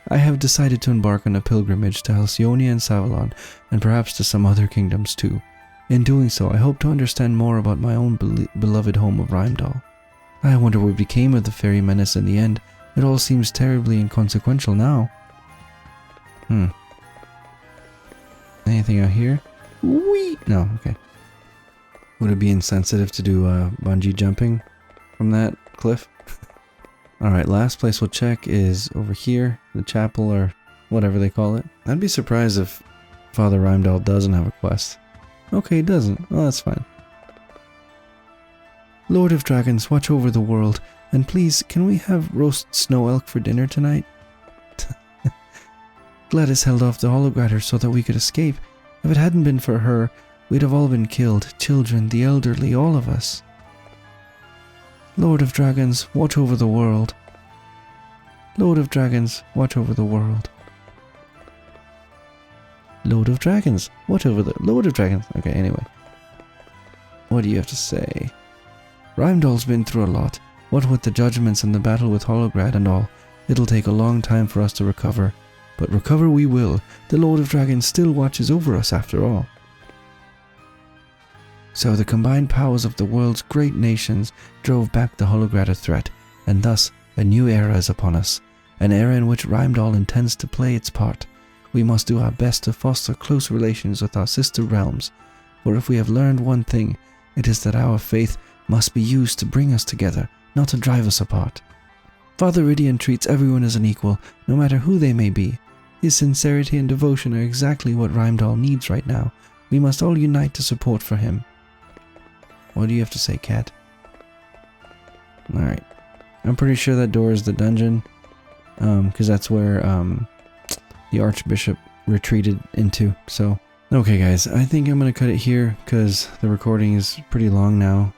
I have decided to embark on a pilgrimage to Halcyonia and Savalon, and perhaps to some other kingdoms too. In doing so, I hope to understand more about my own beloved home of Rheimdall. I wonder what became of the fairy menace in the end. It all seems terribly inconsequential now. Anything out here? Whee! No, okay. Would it be insensitive to do bungee jumping from that cliff? Alright, last place we'll check is over here, the chapel or whatever they call it. I'd be surprised if Father Rheimdall doesn't have a quest. Okay, he doesn't. Well, that's fine. Lord of Dragons, watch over the world, and please, can we have roast snow elk for dinner tonight? Gladys held off the Hologratter so that we could escape. If it hadn't been for her, we'd have all been killed, children, the elderly, all of us. Lord of Dragons, watch over the world. Lord of Dragons, watch over the world. Lord of Dragons, watch over the... Lord of Dragons. Okay, anyway. What do you have to say? Rheimdall's been through a lot. What with the judgments and the battle with Holograd and all, it'll take a long time for us to recover. But recover we will. The Lord of Dragons still watches over us after all. So the combined powers of the world's great nations drove back the Hologratter threat, and thus a new era is upon us. an era in which Rheimdall intends to play its part. We must do our best to foster close relations with our sister realms, for if we have learned one thing, it is that our faith must be used to bring us together, not to drive us apart. Father Rydian treats everyone as an equal, no matter who they may be. His sincerity and devotion are exactly what Rheimdall needs right now. We must all unite to support for him. What do you have to say, Cat? Alright. I'm pretty sure that door is the dungeon, because that's where the Archbishop retreated into, so... Okay guys, I think I'm going to cut it here, because the recording is pretty long now.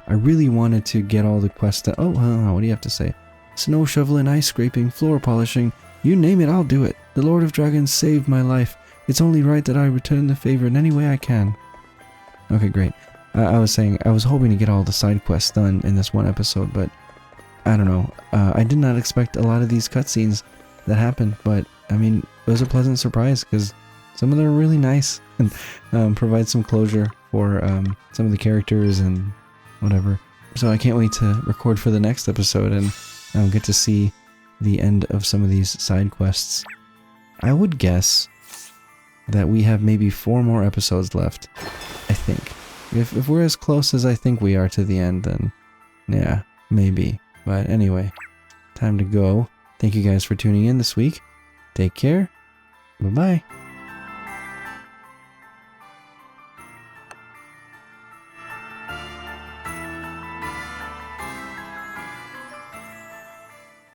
I really wanted to get all the quests that... Oh, what do you have to say? Snow shoveling, ice scraping, floor polishing, you name it, I'll do it. The Lord of Dragons saved my life. It's only right that I return the favor in any way I can. Okay, great. I was saying, I was hoping to get all the side quests done in this one episode, but I don't know. I did not expect a lot of these cutscenes that happened, but I mean, it was a pleasant surprise because some of them are really nice and provide some closure for some of the characters and whatever. So I can't wait to record for the next episode and get to see the end of some of these side quests. I would guess that we have maybe 4 more episodes left, I think. If we're as close as I think we are to the end, then yeah, maybe. But anyway, time to go. Thank you guys for tuning in this week. Take care. Bye-bye.